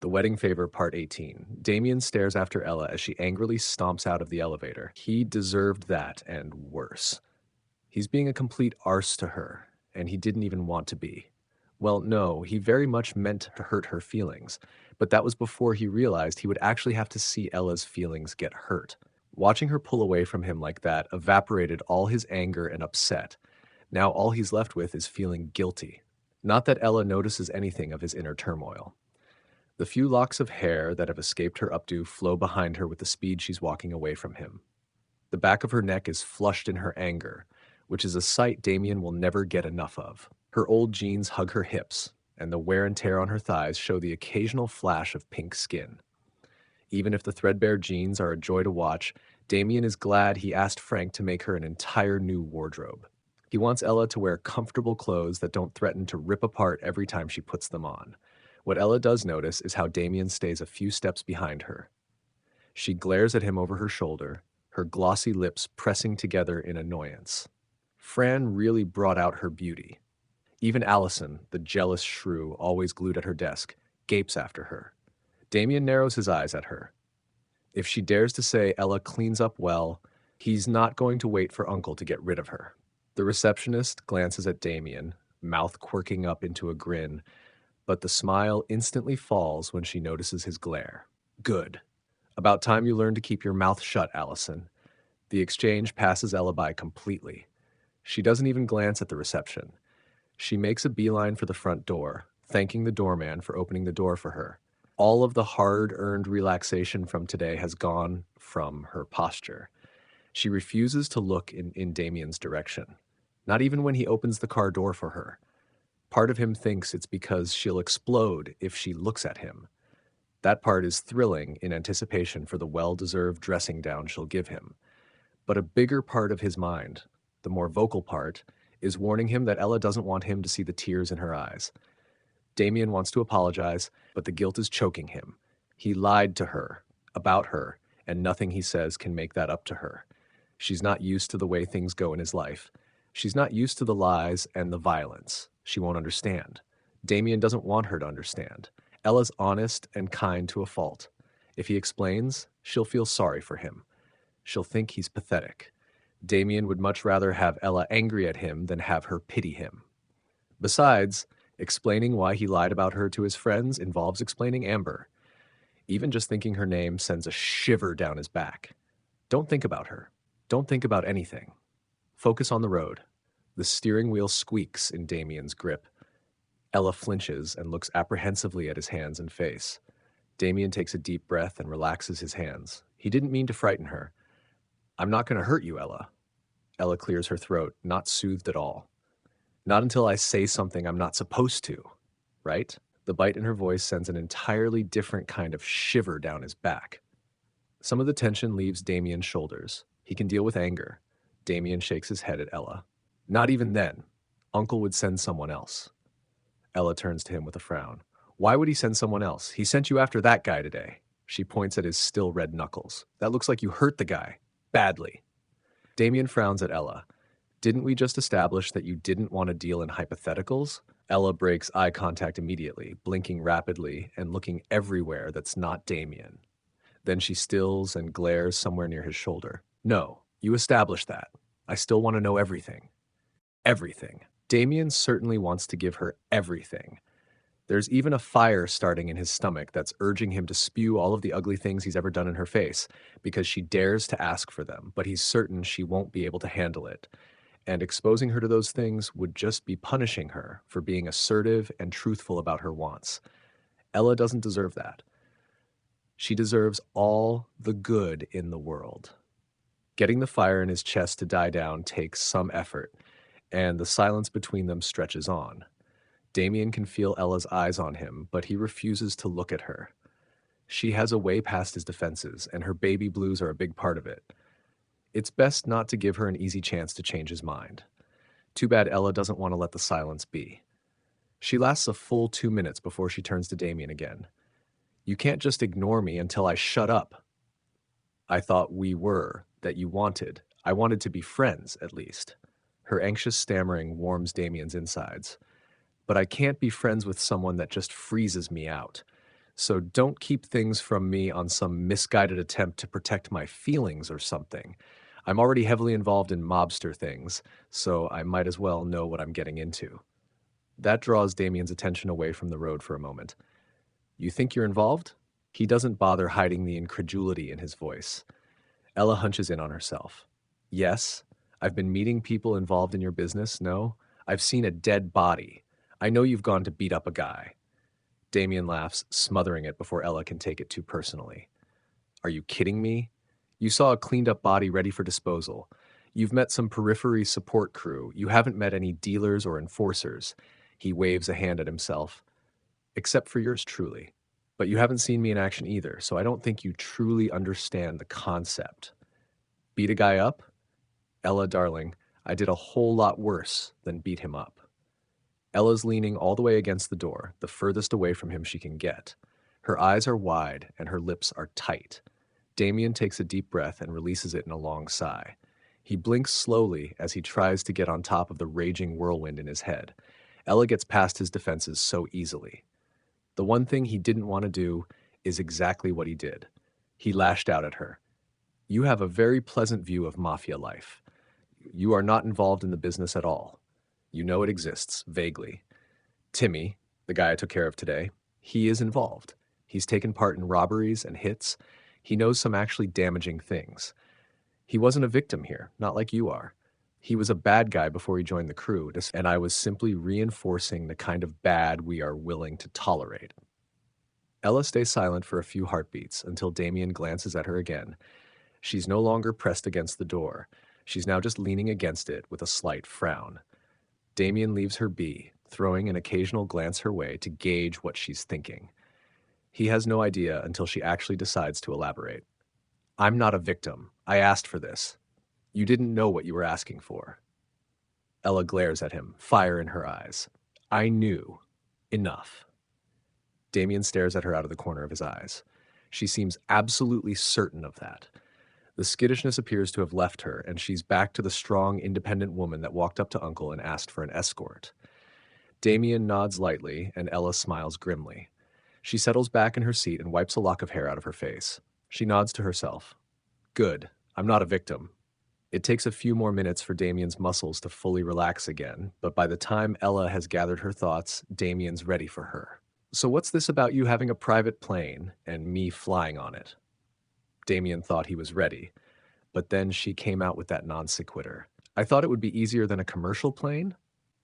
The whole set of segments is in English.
The Wedding Favor, Part 18. Damien stares after Ella as she angrily stomps out of the elevator. He deserved that, and worse. He's being a complete arse to her, and he didn't even want to be. Well, no, he very much meant to hurt her feelings, but that was before he realized he would actually have to see Ella's feelings get hurt. Watching her pull away from him like that evaporated all his anger and upset. Now all he's left with is feeling guilty. Not that Ella notices anything of his inner turmoil. The few locks of hair that have escaped her updo flow behind her with the speed she's walking away from him. The back of her neck is flushed in her anger, which is a sight Damien will never get enough of. Her old jeans hug her hips, and the wear and tear on her thighs show the occasional flash of pink skin. Even if the threadbare jeans are a joy to watch, Damien is glad he asked Frank to make her an entire new wardrobe. He wants Ella to wear comfortable clothes that don't threaten to rip apart every time she puts them on. What Ella does notice is how Damien stays a few steps behind her. She glares at him over her shoulder, her glossy lips pressing together in annoyance. Fran really brought out her beauty. Even Allison, the jealous shrew always glued at her desk, gapes after her. Damien narrows his eyes at her. If she dares to say Ella cleans up well, he's not going to wait for Uncle to get rid of her. The receptionist glances at Damien, mouth quirking up into a grin, but the smile instantly falls when she notices his glare. Good. About time you learned to keep your mouth shut, Allison. The exchange passes Ella by completely. She doesn't even glance at the reception. She makes a beeline for the front door, thanking the doorman for opening the door for her. All of the hard-earned relaxation from today has gone from her posture. She refuses to look in Damien's direction, not even when he opens the car door for her. Part of him thinks it's because she'll explode if she looks at him. That part is thrilling in anticipation for the well-deserved dressing down she'll give him. But a bigger part of his mind, the more vocal part, is warning him that Ella doesn't want him to see the tears in her eyes. Damien wants to apologize, but the guilt is choking him. He lied to her, about her, and nothing he says can make that up to her. She's not used to the way things go in his life. She's not used to the lies and the violence. She won't understand. Damien doesn't want her to understand. Ella's honest and kind to a fault. If he explains, she'll feel sorry for him. She'll think he's pathetic. Damien would much rather have Ella angry at him than have her pity him. Besides, explaining why he lied about her to his friends involves explaining Amber. Even just thinking her name sends a shiver down his back. Don't think about her. Don't think about anything. Focus on the road. The steering wheel squeaks in Damien's grip. Ella flinches and looks apprehensively at his hands and face. Damien takes a deep breath and relaxes his hands. He didn't mean to frighten her. I'm not going to hurt you, Ella. Ella clears her throat, not soothed at all. Not until I say something I'm not supposed to, right? The bite in her voice sends an entirely different kind of shiver down his back. Some of the tension leaves Damien's shoulders. He can deal with anger. Damien shakes his head at Ella. Not even then. Uncle would send someone else. Ella turns to him with a frown. Why would he send someone else? He sent you after that guy today. She points at his still red knuckles. That looks like you hurt the guy. Badly. Damien frowns at Ella. Didn't we just establish that you didn't want to deal in hypotheticals? Ella breaks eye contact immediately, blinking rapidly and looking everywhere that's not Damien. Then she stills and glares somewhere near his shoulder. No, you established that. I still want to know everything. Everything. Damien certainly wants to give her everything. There's even a fire starting in his stomach that's urging him to spew all of the ugly things he's ever done in her face because she dares to ask for them, but he's certain she won't be able to handle it. And exposing her to those things would just be punishing her for being assertive and truthful about her wants. Ella doesn't deserve that. She deserves all the good in the world. Getting the fire in his chest to die down takes some effort, and the silence between them stretches on. Damien can feel Ella's eyes on him, but he refuses to look at her. She has a way past his defenses, and her baby blues are a big part of it. It's best not to give her an easy chance to change his mind. Too bad Ella doesn't want to let the silence be. She lasts a full 2 minutes before she turns to Damien again. You can't just ignore me until I shut up. I thought we were, that you wanted. I wanted to be friends, at least. Her anxious stammering warms Damien's insides. But I can't be friends with someone that just freezes me out. So don't keep things from me on some misguided attempt to protect my feelings or something. I'm already heavily involved in mobster things, so I might as well know what I'm getting into. That draws Damien's attention away from the road for a moment. You think you're involved? He doesn't bother hiding the incredulity in his voice. Ella hunches in on herself. Yes, I've been meeting people involved in your business, no? I've seen a dead body. I know you've gone to beat up a guy. Damien laughs, smothering it before Ella can take it too personally. Are you kidding me? You saw a cleaned up body ready for disposal. You've met some periphery support crew. You haven't met any dealers or enforcers. He waves a hand at himself. Except for yours truly. But you haven't seen me in action either, so I don't think you truly understand the concept. Beat a guy up? Ella, darling, I did a whole lot worse than beat him up. Ella's leaning all the way against the door, the furthest away from him she can get. Her eyes are wide and her lips are tight. Damien takes a deep breath and releases it in a long sigh. He blinks slowly as he tries to get on top of the raging whirlwind in his head. Ella gets past his defenses so easily. The one thing he didn't want to do is exactly what he did. He lashed out at her. You have a very pleasant view of mafia life. You are not involved in the business at all. You know it exists, vaguely. Timmy, the guy I took care of today, he is involved. He's taken part in robberies and hits. He knows some actually damaging things. He wasn't a victim here, not like you are. He was a bad guy before he joined the crew, and I was simply reinforcing the kind of bad we are willing to tolerate. Ella stays silent for a few heartbeats until Damien glances at her again. She's no longer pressed against the door. She's now just leaning against it with a slight frown. Damien leaves her be, throwing an occasional glance her way to gauge what she's thinking. He has no idea until she actually decides to elaborate. I'm not a victim. I asked for this. You didn't know what you were asking for. Ella glares at him, fire in her eyes. I knew. Enough. Damien stares at her out of the corner of his eyes. She seems absolutely certain of that. The skittishness appears to have left her, and she's back to the strong, independent woman that walked up to Uncle and asked for an escort. Damien nods lightly, and Ella smiles grimly. She settles back in her seat and wipes a lock of hair out of her face. She nods to herself. Good. I'm not a victim. It takes a few more minutes for Damien's muscles to fully relax again, but by the time Ella has gathered her thoughts, Damien's ready for her. So what's this about you having a private plane and me flying on it? Damien thought he was ready, but then she came out with that non sequitur. I thought it would be easier than a commercial plane?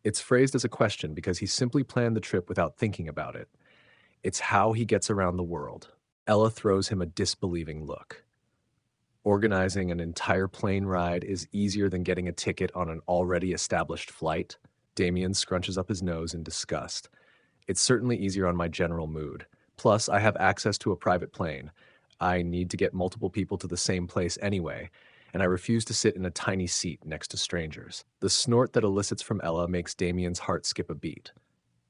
It's phrased as a question because he simply planned the trip without thinking about it. It's how he gets around the world. Ella throws him a disbelieving look. Organizing an entire plane ride is easier than getting a ticket on an already established flight. Damien scrunches up his nose in disgust. It's certainly easier on my general mood. Plus, I have access to a private plane. I need to get multiple people to the same place anyway, and I refuse to sit in a tiny seat next to strangers. The snort that elicits from Ella makes Damien's heart skip a beat.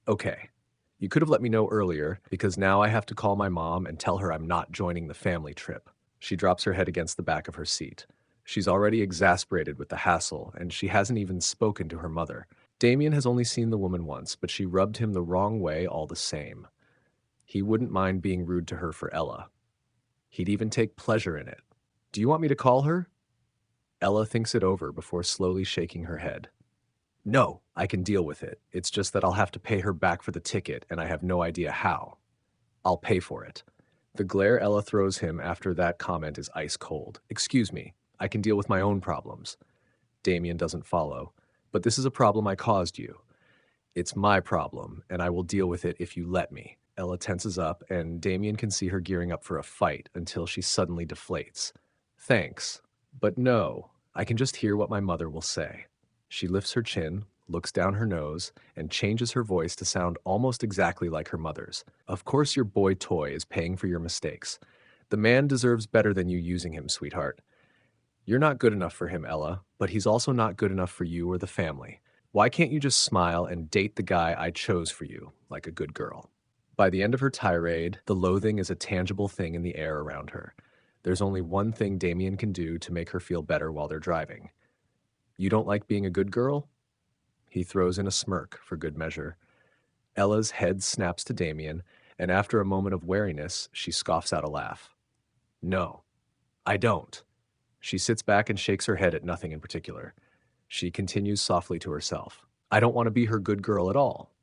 Okay, you could have let me know earlier, because now I have to call my mom and tell her I'm not joining the family trip. She drops her head against the back of her seat. She's already exasperated with the hassle, and she hasn't even spoken to her mother. Damien has only seen the woman once, but she rubbed him the wrong way all the same. He wouldn't mind being rude to her for Ella. He'd even take pleasure in it. Do you want me to call her? Ella thinks it over before slowly shaking her head. No, I can deal with it. It's just that I'll have to pay her back for the ticket, and I have no idea how. I'll pay for it. The glare Ella throws him after that comment is ice cold. Excuse me, I can deal with my own problems. Damien doesn't follow. But this is a problem I caused you. It's my problem, and I will deal with it if you let me. Ella tenses up, and Damien can see her gearing up for a fight until she suddenly deflates. Thanks, but no, I can just hear what my mother will say. She lifts her chin, looks down her nose, and changes her voice to sound almost exactly like her mother's. Of course your boy toy is paying for your mistakes. The man deserves better than you using him, sweetheart. You're not good enough for him, Ella, but he's also not good enough for you or the family. Why can't you just smile and date the guy I chose for you, like a good girl? By the end of her tirade, the loathing is a tangible thing in the air around her. There's only one thing Damien can do to make her feel better while they're driving. You don't like being a good girl? He throws in a smirk for good measure. Ella's head snaps to Damien, And after a moment of wariness, she scoffs out a laugh. No, I don't. She sits back and shakes her head at nothing in particular. She continues softly to herself. I don't want to be her good girl at all.